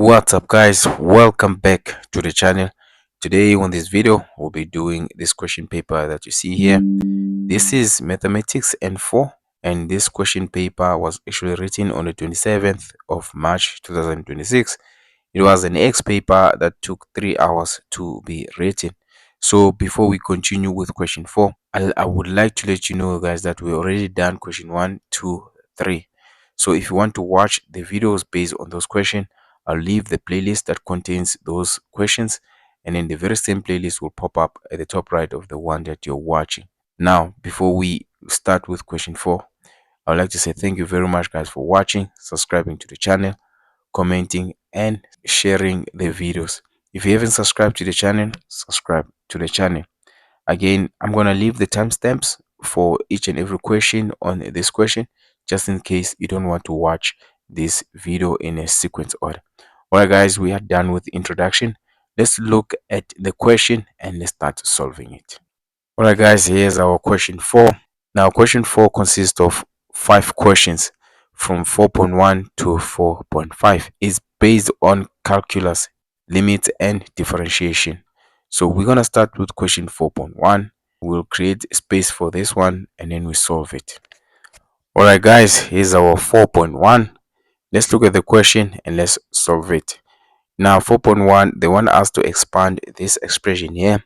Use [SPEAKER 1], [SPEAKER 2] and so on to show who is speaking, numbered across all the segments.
[SPEAKER 1] What's up guys, welcome back to the channel. Today on this video we'll be doing this question paper that you see here. This is mathematics N4, and this question paper was actually written on the 27th of March 2026. It was an X paper that took 3 hours to be written. So before we continue with question 4, I would like to let you know guys that we already done question 1, 2, 3. So if you want to watch the videos based on those questions, I'll leave the playlist that contains those questions, and then the very same playlist will pop up at the top right of the one that you're watching. Now, before we start with question 4, I would like to say thank you very much guys for watching, subscribing to the channel, commenting, and sharing the videos. If you haven't subscribed to the channel, subscribe to the channel. Again, I'm gonna leave the timestamps for each and every question on this question, just in case you don't want to watch this video in a sequence order. Alright guys, we are done with the introduction. Let's look at the question and let's start solving it. Alright guys, here's our question 4. Now question 4 consists of 5 questions from 4.1 to 4.5. It's based on calculus, limits, and differentiation. So we're gonna start with question 4.1. We'll create a space for this one and then we solve it. Alright guys, here's our 4.1. Let's look at the question and let's solve it. Now 4.1, they want us to expand this expression here.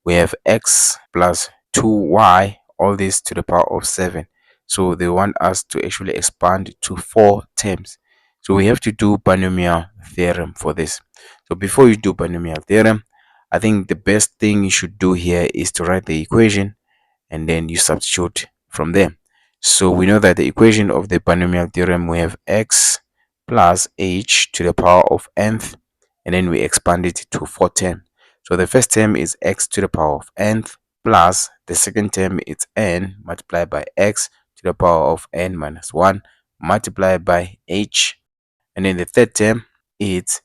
[SPEAKER 1] We have x plus 2y, all this to the power of 7. So they want us to actually expand to 4 terms. So we have to do binomial theorem for this. So before you do binomial theorem, I think the best thing you should do here is to write the equation and then you substitute from there. So we know that the equation of the binomial theorem, we have x plus h to the power of nth, and then we expand it to 4 terms. So the first term is x to the power of nth plus the second term is n multiplied by x to the power of n minus 1 multiplied by h, and then the third term is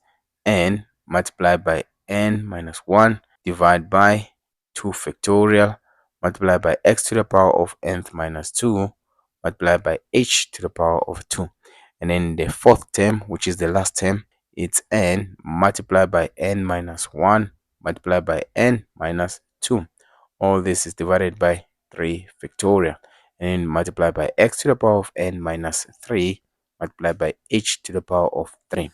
[SPEAKER 1] n multiplied by n minus 1 divided by 2 factorial multiplied by x to the power of nth minus 2 multiplied by h to the power of 2. And then the fourth term, which is the last term, it's n multiplied by n minus 1 multiplied by n minus 2. All this is divided by 3 factorial and then multiplied by x to the power of n minus 3 multiplied by h to the power of 3.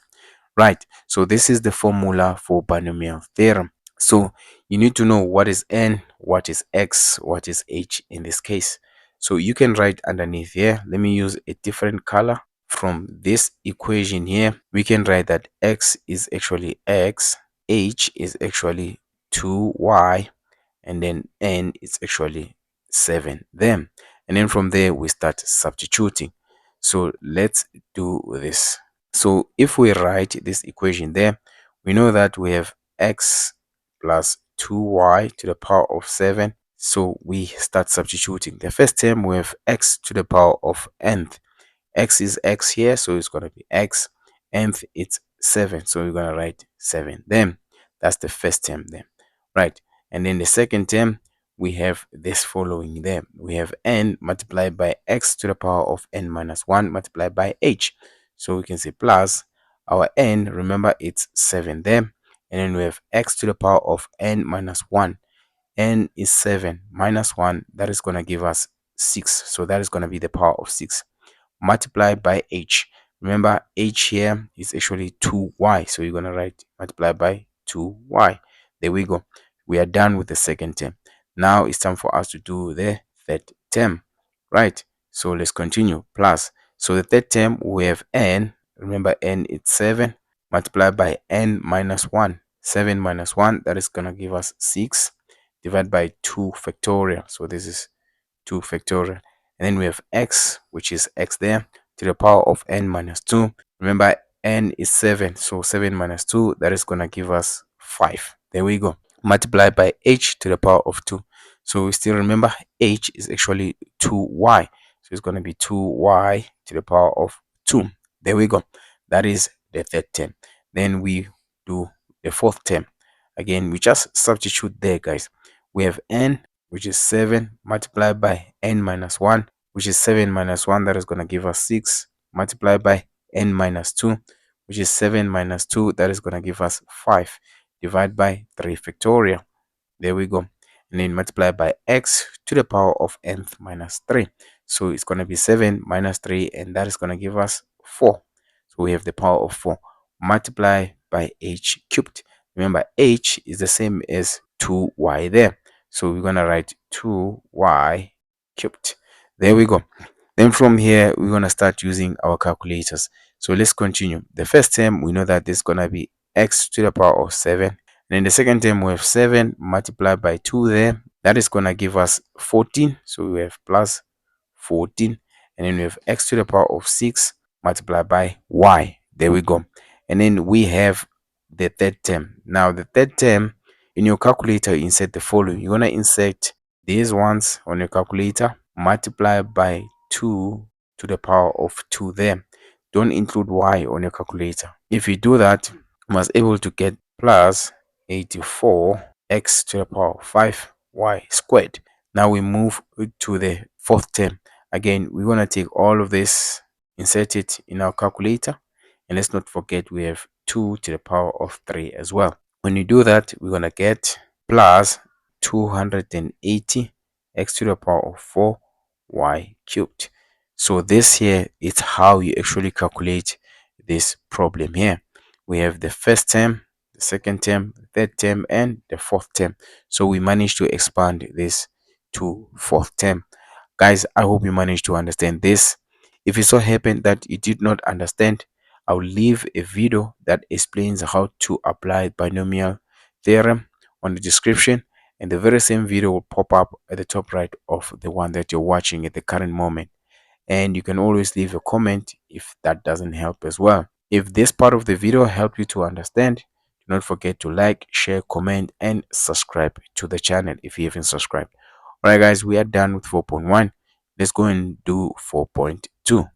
[SPEAKER 1] Right, so this is the formula for binomial theorem. So you need to know what is n, what is x, what is h in this case. So you can write underneath here. Let me use a different color. From this equation here, we can write that x is actually x, h is actually 2y, and then n is actually 7 then. And then from there we start substituting. So let's do this. So if we write this equation there, we know that we have x plus 2y to the power of 7. So we start substituting. The first term we have x to the power of nth. X is x here, so it's going to be x. Nth, it's 7, so we're going to write 7 then. That's the first term then, right? And then the second term, we have this following there. We have n multiplied by x to the power of n minus 1 multiplied by h. So we can say plus our n, remember it's 7 there. And then we have x to the power of n minus 1. N is 7 minus 1. That is going to give us 6. So that is going to be the power of 6 multiplied by h. Remember, h here is actually 2y. So you're going to write multiply by 2y. There we go. We are done with the second term. Now it's time for us to do the third term, right? So let's continue. Plus, so the third term we have n. Remember, n is 7 multiplied by n minus 1. 7 minus 1, that is going to give us 6 divided by 2 factorial. So this is 2 factorial. And then we have x, which is x there, to the power of n minus 2. Remember, n is 7. So 7 minus 2, that is going to give us 5. There we go. Multiplied by h to the power of 2. So we still remember h is actually 2y. So it's going to be 2y to the power of 2. There we go. That is the third term. Then we do the fourth term. Again, we just substitute there, guys. We have n, which is 7 multiplied by n minus 1, which is 7 minus 1. That is going to give us 6 multiplied by n minus 2, which is 7 minus 2. That is going to give us 5. Divide by 3 factorial. There we go. And then multiply by x to the power of nth minus 3. So it's going to be 7 minus 3, and that is going to give us 4. So we have the power of 4. Multiply by h cubed. Remember, h is the same as 2y there. So we're going to write 2y cubed. There we go. Then from here, we're going to start using our calculators. So let's continue. The first term, we know that this is going to be x to the power of 7. And in the second term, we have 7 multiplied by 2 there. That is going to give us 14. So we have plus 14. And then we have x to the power of 6 multiplied by y. There we go. And then we have the third term. Now, the third term, in your calculator, insert the following. You're going to insert these ones on your calculator, multiply by 2 to the power of 2 there. Don't include y on your calculator. If you do that, you must able to get plus 84 x to the power of 5 y squared. Now we move to the fourth term. Again, we're going to take all of this, insert it in our calculator, and let's not forget we have 2 to the power of 3 as well. When you do that, we're going to get plus 280 x to the power of 4 y cubed. So this here is how you actually calculate this problem here. We have the first term, the second term, the third term, and the fourth term. So we managed to expand this to fourth term. Guys, I hope you managed to understand this. If it so happened that you did not understand, I'll leave a video that explains how to apply binomial theorem on the description, and the very same video will pop up at the top right of the one that you're watching at the current moment. And you can always leave a comment if that doesn't help as well. If this part of the video helped you to understand, do not forget to like, share, comment, and subscribe to the channel if you haven't subscribed. Alright guys, we are done with 4.1. Let's go and do 4.2.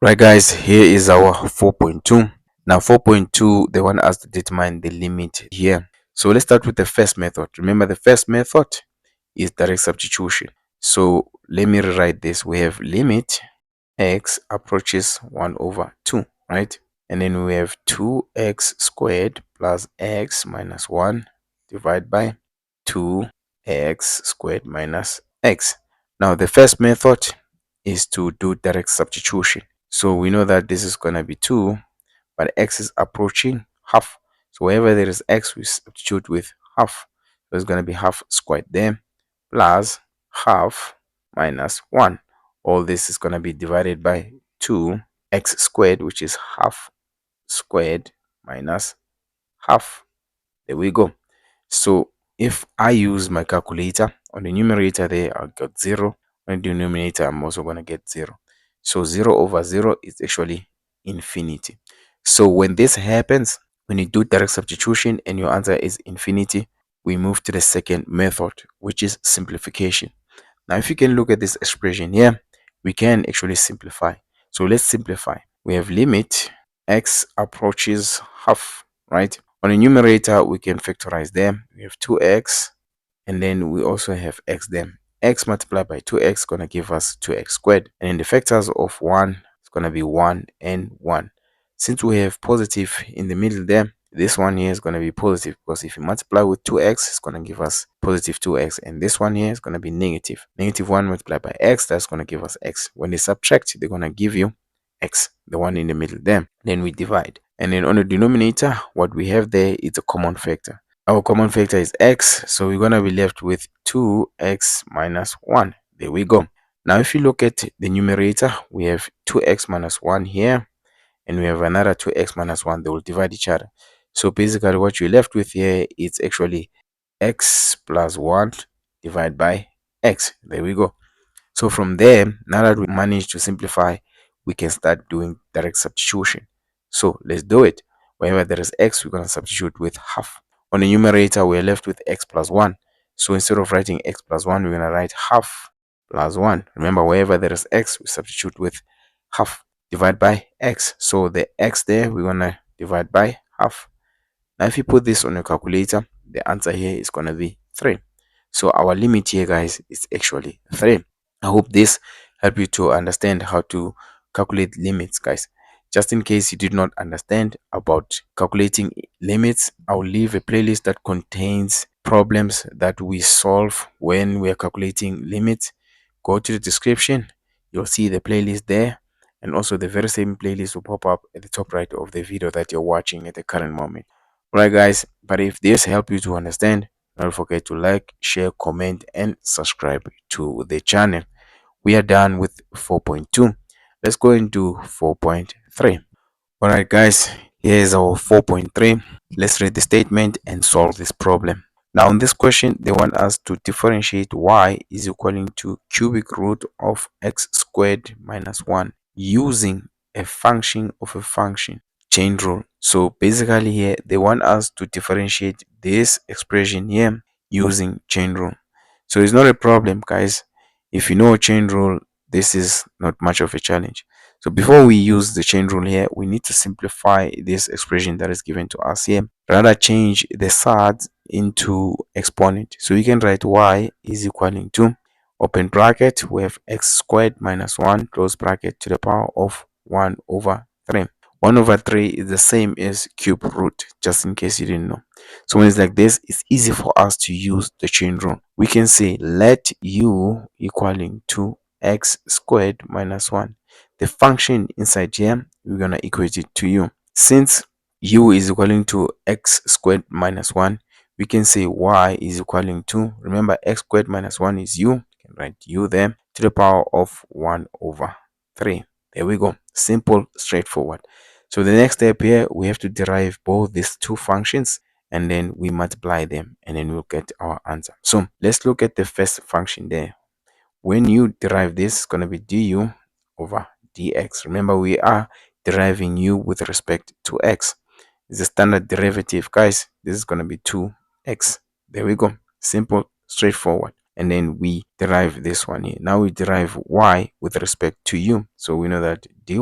[SPEAKER 1] Right guys, here is our 4.2. Now 4.2, they want us to determine the limit here. So let's start with the first method. Remember, the first method is direct substitution. So let me rewrite this. We have limit x approaches 1 over 2, right? And then we have 2x squared plus x minus 1 divided by 2x squared minus x. Now the first method is to do direct substitution. So we know that this is going to be 2, but x is approaching half. So wherever there is x, we substitute with half. So it's going to be half squared there plus half minus 1. All this is going to be divided by 2x squared, which is half squared minus half. There we go. So if I use my calculator, on the numerator there, I'll get 0. On the denominator, I'm also going to get 0. So 0 over 0 is actually infinity. So when this happens, when you do direct substitution and your answer is infinity, we move to the second method, which is simplification. Now, if you can look at this expression here, we can actually simplify. So let's simplify. We have limit x approaches half, right? On the numerator, we can factorize them. We have 2x, and then we also have x there. X multiplied by 2x is going to give us 2x squared. And in the factors of 1, it's going to be 1 and 1. Since we have positive in the middle there, this one here is going to be positive, because if you multiply with 2x, it's going to give us positive 2x. And this one here is going to be negative. Negative 1 multiplied by x, that's going to give us x. When they subtract, they're going to give you x, the one in the middle there. Then we divide. And then on the denominator, what we have there is a common factor. Our common factor is x, so we're going to be left with 2x minus 1. There we go. Now, if you look at the numerator, we have 2x minus 1 here, and we have another 2x minus 1. They will divide each other. So basically, what you're left with here is actually x plus 1 divided by x. There we go. So from there, now that we managed to simplify, we can start doing direct substitution. So let's do it. Wherever there is x, we're going to substitute with half. On the numerator, we're left with x plus 1. So instead of writing x plus 1, we're going to write half plus 1. Remember, wherever there is x, we substitute with half. Divide by x. So the x there, we're going to divide by half. Now, if you put this on your calculator, the answer here is going to be 3. So our limit here, guys, is actually 3. I hope this helped you to understand how to calculate limits, guys. Just in case you did not understand about calculating limits, I'll leave a playlist that contains problems that we solve when we are calculating limits. Go to the description, you'll see the playlist there, and also the very same playlist will pop up at the top right of the video that you're watching at the current moment. Alright guys, but if this helped you to understand, don't forget to like, share, comment, and subscribe to the channel. We are done with 4.2. Let's go into 4.3. Alright guys, here's our 4.3. Let's read the statement and solve this problem. Now in this question, they want us to differentiate y is equaling to cubic root of x squared minus 1 using a function of a function, chain rule. So basically here, they want us to differentiate this expression here using chain rule. So it's not a problem, guys. If you know chain rule, this is not much of a challenge. So before we use the chain rule here, we need to simplify this expression that is given to us here. Rather change the sides into exponent. So you can write y is equaling to, open bracket, we have x squared minus 1, close bracket, to the power of 1 over 3. 1 over 3 is the same as cube root, just in case you didn't know. So when it's like this, it's easy for us to use the chain rule. We can say let u equaling to x squared minus 1. The function inside here, we're going to equate it to u. Since u is equaling to x squared minus 1, we can say y is equaling to, remember x squared minus 1 is u, you can write u there, to the power of 1 over 3. There we go. Simple, straightforward. So the next step here, we have to derive both these two functions and then we multiply them and then we'll get our answer. So let's look at the first function there. When you derive this, it's going to be du over dx. Remember, we are deriving u with respect to x. It's a standard derivative, guys. This is going to be 2x. There we go. Simple, straightforward. And then we derive this one here. Now we derive y with respect to u. So we know that dy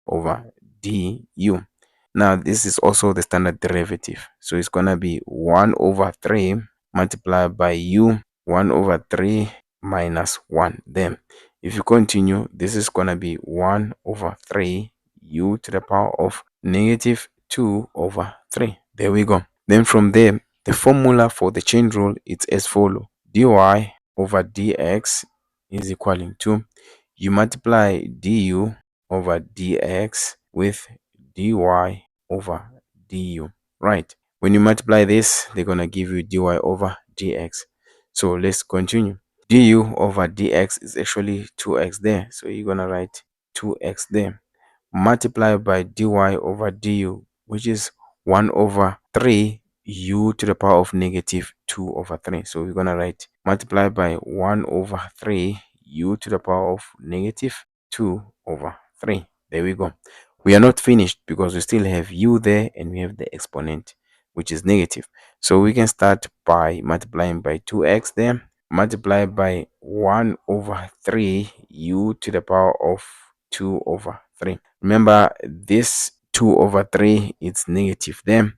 [SPEAKER 1] over du. Now this is also the standard derivative. So it's going to be 1 over 3 multiplied by u, 1 over 3 minus 1. Then if you continue, this is going to be 1 over 3 u to the power of negative 2 over 3. There we go. Then from there, the formula for the chain rule is as follows. Dy over dx is equaling to, you multiply du over dx with dy over du, right? When you multiply this, they're going to give you dy over dx. So let's continue. Du over dx is actually 2x there. So you're going to write 2x there. Multiply by dy over du, which is 1 over 3 u to the power of negative 2 over 3. So we're going to write multiply by 1 over 3 u to the power of negative 2 over 3. There we go. We are not finished because we still have u there and we have the exponent, which is negative. So we can start by multiplying by 2x there, multiply by 1 over 3 u to the power of 2 over 3. Remember, this 2 over 3 is negative there.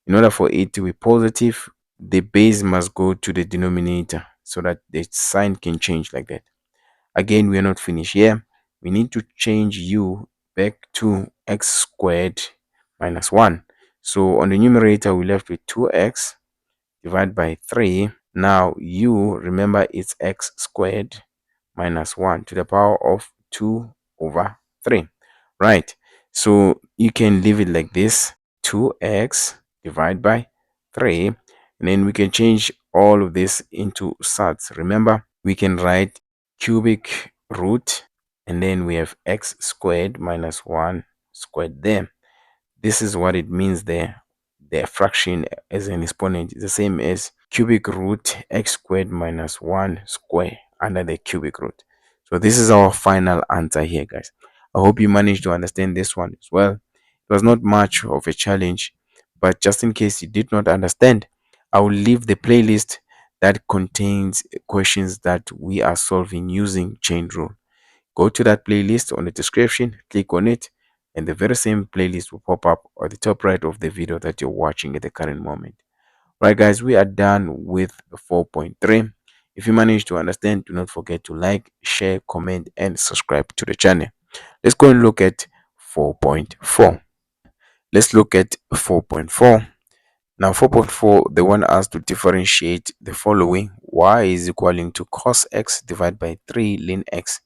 [SPEAKER 1] In order for it to be positive, the base must go to the denominator so that the sign can change like that. Again, we are not finished here. We need to change u back to x squared minus 1. So on the numerator, we left with 2x divided by 3. Now u, remember, it's x squared minus 1 to the power of 2 over 3. Right. So you can leave it like this, 2x divided by 3. And then we can change all of this into sides. Remember, we can write cubic root and then we have x squared minus 1 squared there. This is what it means there. The fraction as an exponent is the same as cubic root x squared minus 1 square under the cubic root. So this is our final answer here, guys. I hope you managed to understand this one as well. It was not much of a challenge, but just in case you did not understand, I will leave the playlist that contains questions that we are solving using chain rule. Go to that playlist on the description, click on it, and the very same playlist will pop up at the top right of the video that you're watching at the current moment. Right, guys, we are done with 4.3. If you managed to understand, do not forget to like, share, comment, and subscribe to the channel. Let's go and look at 4.4. Let's look at 4.4. Now 4.4, they want us to differentiate the following: y is equaling to cos x divided by 3 ln x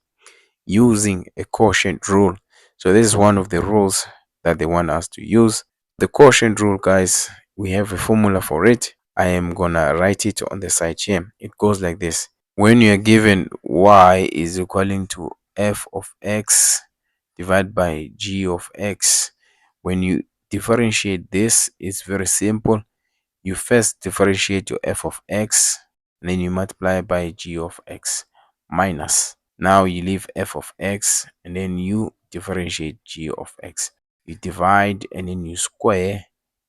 [SPEAKER 1] using a quotient rule. So this is one of the rules that they want us to use. The quotient rule, guys, we have a formula for it. I am gonna write it on the side here. It goes like this: when you are given y is equaling to f of x divided by g of x, when you differentiate this, it's very simple. You first differentiate your f of x, and then you multiply by g of x minus. Now you leave f of x, and then you differentiate g of x. You divide, and then you square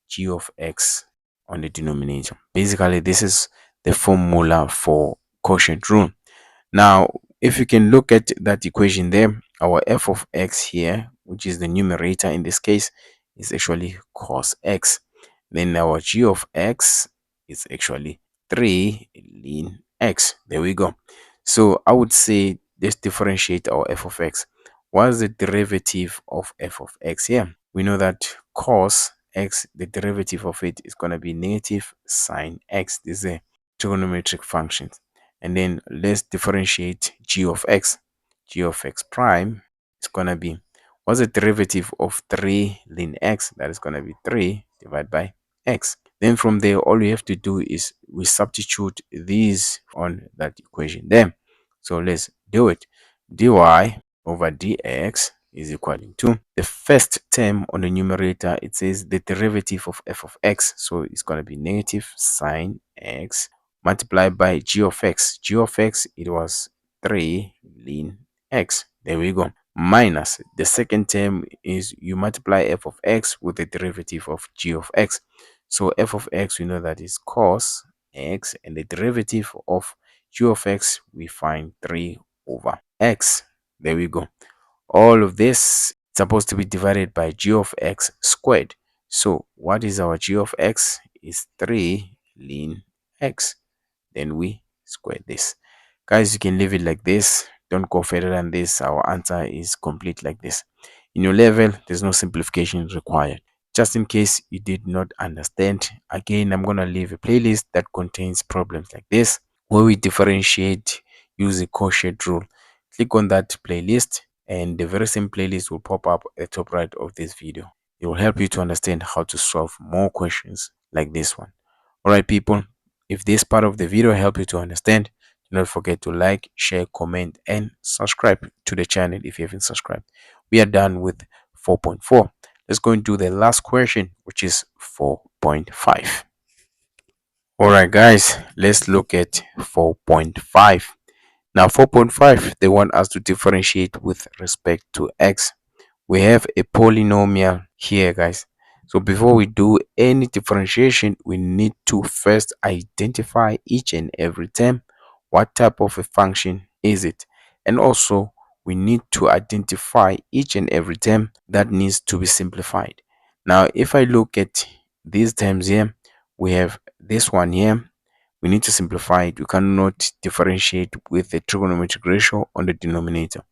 [SPEAKER 1] g of x on the denominator. Basically, this is the formula for quotient rule. Now, if you can look at that equation there, our f of x here, which is the numerator in this case, is actually cos x. Then our g of x is actually 3 ln x. There we go. So I would say let's differentiate our f of x. What is the derivative of f of x here? We know that cos x, the derivative of it is going to be negative sine x. This is a trigonometric function. And then let's differentiate g of x. G of x prime is going to be, what's the derivative of 3 ln x? That is going to be 3 divided by x. Then from there, all we have to do is we substitute these on that equation there. So let's do it. Dy over dx is equal to the first term on the numerator. It says the derivative of f of x, so it's going to be negative sine x multiplied by g of x. G of x, it was 3 ln x. There we go. Minus the second term is you multiply f of x with the derivative of g of x. So f of x, we know that is cos x, and the derivative of g of x, we find 3 over x. There we go. All of this is supposed to be divided by g of x squared. So what is our g of x? Is 3 ln x. Then we square this. Guys, you can leave it like this. Don't go further than this. Our answer is complete like this. In your level, there's no simplification required. Just in case you did not understand, again, I'm going to leave a playlist that contains problems like this, where we differentiate using quotient rule. Click on that playlist, and the very same playlist will pop up at the top right of this video. It will help you to understand how to solve more questions like this one. All right, people, if this part of the video helped you to understand, do not forget to like, share, comment, and subscribe to the channel if you haven't subscribed. We are done with 4.4. Let's go into the last question, which is 4.5. All right, guys, let's look at 4.5. Now, 4.5, they want us to differentiate with respect to x. We have a polynomial here, guys. So before we do any differentiation, we need to first identify each and every term. What type of a function is it? And also, we need to identify each and every term that needs to be simplified. Now, if I look at these terms here, we have this one here. We need to simplify it. We cannot differentiate with the trigonometric ratio on the denominator.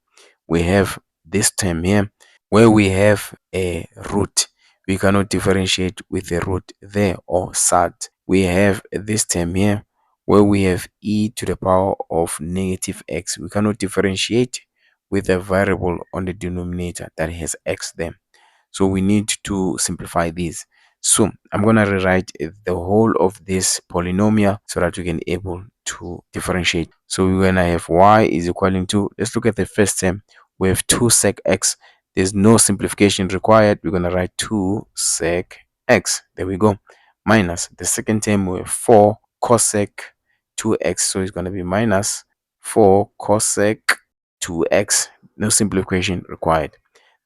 [SPEAKER 1] We have this term here where we have a root. We cannot differentiate with a root there or sad. We have this term here where we have e to the power of negative x. We cannot differentiate with a variable on the denominator that has x there. So we need to simplify these. So I'm going to rewrite the whole of this polynomial so that we can able to differentiate. So we're going to have y is equaling to, let's look at the first term. We have 2 sec x. There's no simplification required. We're going to write 2 sec x. There we go. Minus the second term, we have 4 cosec 2x. So it's going to be minus 4 cosec 2x. No simplification required.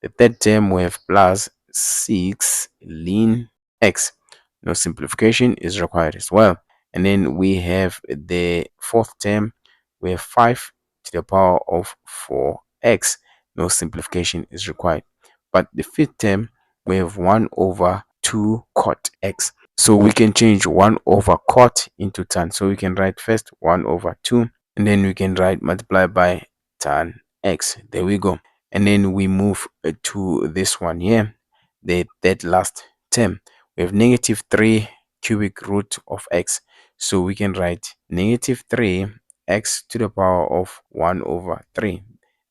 [SPEAKER 1] The third term, we have plus 6 ln x. No simplification is required as well. And then we have the fourth term, we have 5 to the power of 4x. No simplification is required. But the fifth term, we have 1 over 2 cot x. So we can change 1 over cot into tan. So we can write first 1 over 2, and then we can write multiply by tan x. There we go. And then we move to this one here, the that last term. We have negative 3 cubic root of x. So we can write negative 3 x to the power of 1 over 3.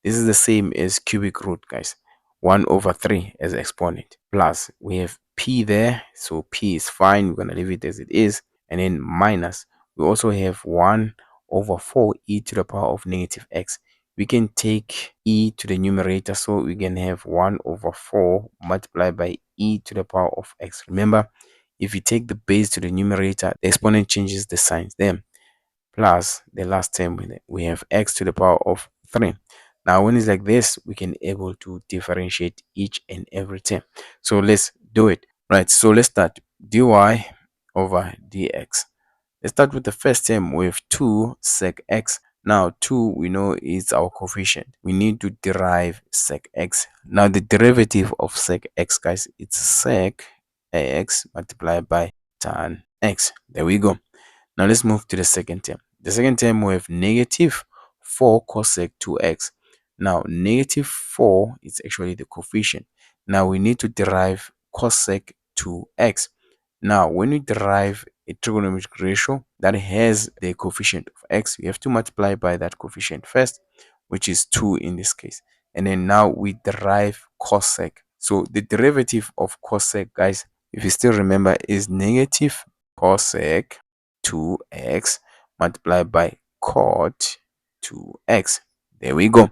[SPEAKER 1] This is the same as cubic root, guys. 1 over 3 as exponent. Plus, we have p there. So p is fine. We're going to leave it as it is. And then minus, we also have 1 over 4 e to the power of negative x. We can take e to the numerator, so we can have 1 over 4 multiplied by e to the power of x. Remember, if you take the base to the numerator, the exponent changes the signs then. Plus the last term, we have x to the power of 3. Now when it's like this, we can able to differentiate each and every term. So let's do it. Right, so let's start. Dy over dx. Let's start with the first term with 2 sec x. Now 2 we know is our coefficient. We need to derive sec x. Now the derivative of sec x, guys, it's sec x multiplied by tan x. There we go. Now let's move to the second term. The second term we have negative 4 cosec 2x. Now negative 4 is actually the coefficient. Now we need to derive cosec 2x. Now when we derive a trigonometric ratio that has the coefficient of x, we have to multiply by that coefficient first, which is 2 in this case. And then now we derive cosec. So the derivative of cosec, guys, if you still remember, is negative cosec 2x multiplied by cot 2x. There we go.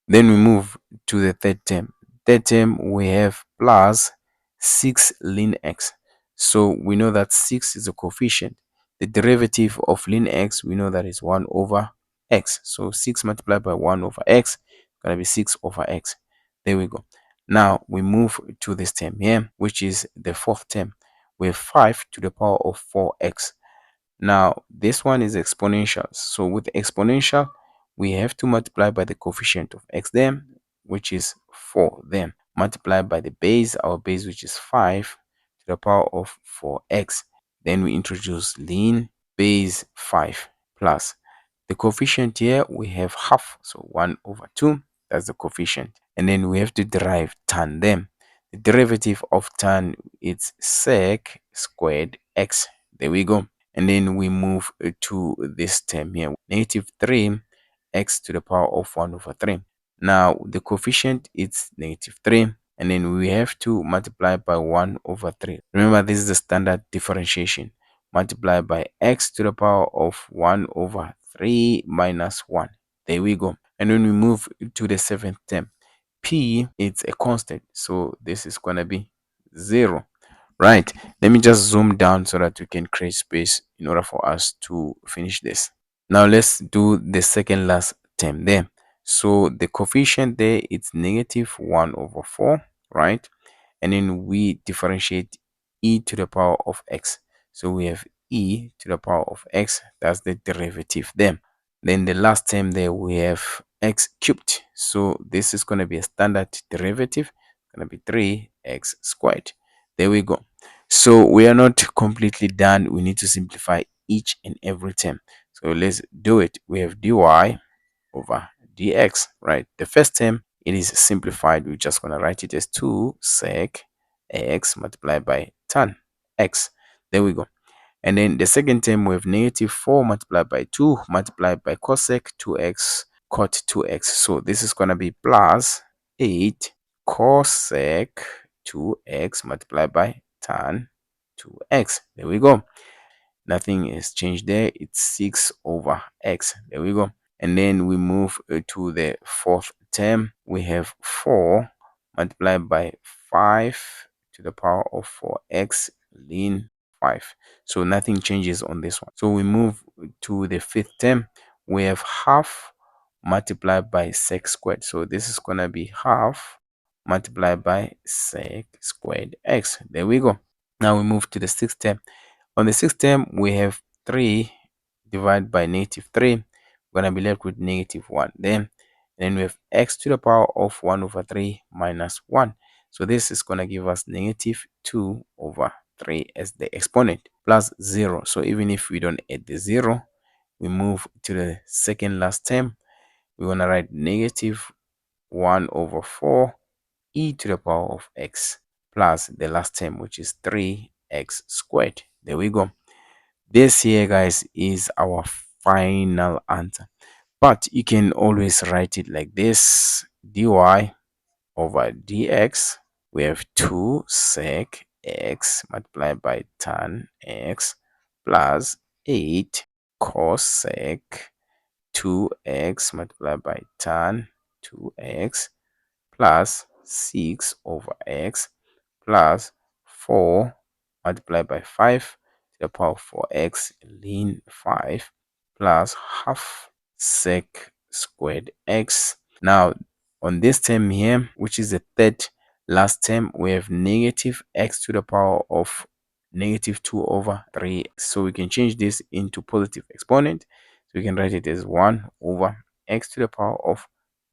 [SPEAKER 1] Then we move to the third term. Third term, we have plus 6 ln x. So we know that 6 is a coefficient. The derivative of ln x, we know that is 1 over x. So 6 multiplied by 1 over x, going to be 6 over x. There we go. Now we move to this term here, which is the fourth term. We have 5 to the power of 4x. Now this one is exponential. So with exponential, we have to multiply by the coefficient of x there, which is 4 then, multiplied by the base, our base, which is 5 to the power of 4x. Then we introduce ln base 5 plus the coefficient here, we have half, so 1 over 2, that's the coefficient. And then we have to derive tan them. The derivative of tan is sec squared x. There we go. And then we move to this term here, negative 3 x to the power of 1 over 3. Now the coefficient is negative 3, and then we have to multiply by 1 over 3. Remember, this is the standard differentiation. Multiply by x to the power of 1 over 3 minus 1. There we go. And when we move to the seventh term, p, it's a constant, so this is going to be 0. Right, let me just zoom down so that we can create space in order for us to finish this. Now let's do the second last term there. So the coefficient there, it's negative 1 over 4, right? And then we differentiate e to the power of x. So we have e to the power of x, that's the derivative there. Then the last term there, we have x cubed. So this is going to be a standard derivative, going to be 3x squared. There we go. So we are not completely done. We need to simplify each and every term. So let's do it. We have dy over dx, right? The first term, it is simplified. We're just going to write it as 2 sec x multiplied by tan x. There we go. And then the second term, we have negative 4 multiplied by 2 multiplied by cosec 2x cot 2x. So this is going to be plus 8 cosec 2x multiplied by tan 2x. There we go. Nothing is changed there. It's 6 over x. There we go. And then we move to the fourth term. We have 4 multiplied by 5 to the power of 4x ln 5. So nothing changes on this one. So we move to the fifth term. We have half multiplied by sec squared. So this is going to be half multiplied by sec squared x. There we go. Now we move to the sixth term. On the sixth term, we have 3 divided by negative 3. We're going to be left with negative 1. Then we have x to the power of 1 over 3 minus 1. So this is going to give us negative 2 over 3 as the exponent plus 0. So even if we don't add the 0, we move to the second last term. We're going to write negative 1 over 4 e to the power of x plus the last term, which is 3x squared. There we go. This here, guys, is our final answer. But you can always write it like this: dy over dx. We have 2 sec x multiplied by tan x plus 8 cos sec 2x multiplied by tan 2x plus 6 over x plus 4 multiplied by 5 to the power of 4x ln 5 plus half sec squared x. Now, on this term here, which is the third last term, we have negative x to the power of negative 2 over 3. So we can change this into positive exponent. So we can write it as 1 over x to the power of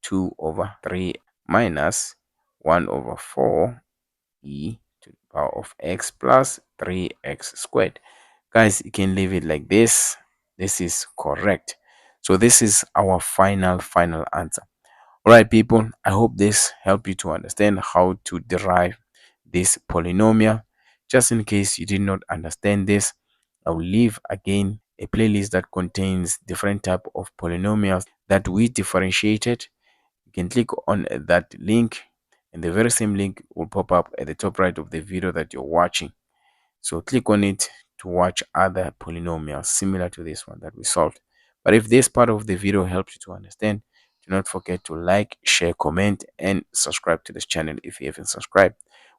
[SPEAKER 1] 2 over 3 minus 1 over 4 e to the power of x plus 3x squared. Guys, you can leave it like this. This is correct. So this is our final answer. All right, people, I hope this helped you to understand how to derive this polynomial. Just in case you did not understand this, I will leave again a playlist that contains different type of polynomials that we differentiated. You can click on that link, and the very same link will pop up at the top right of the video that you're watching. So click on it to watch other polynomials similar to this one that we solved. But if this part of the video helps you to understand, do not forget to like, share, comment, and subscribe to this channel if you haven't subscribed.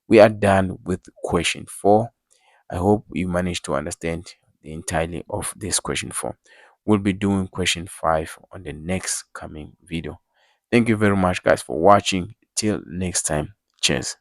[SPEAKER 1] We are done with question 4. I hope you managed to understand the entirety of this question 4. We'll be doing question 5 on the next coming video. Thank you very much, guys, for watching. Till next time. Cheers.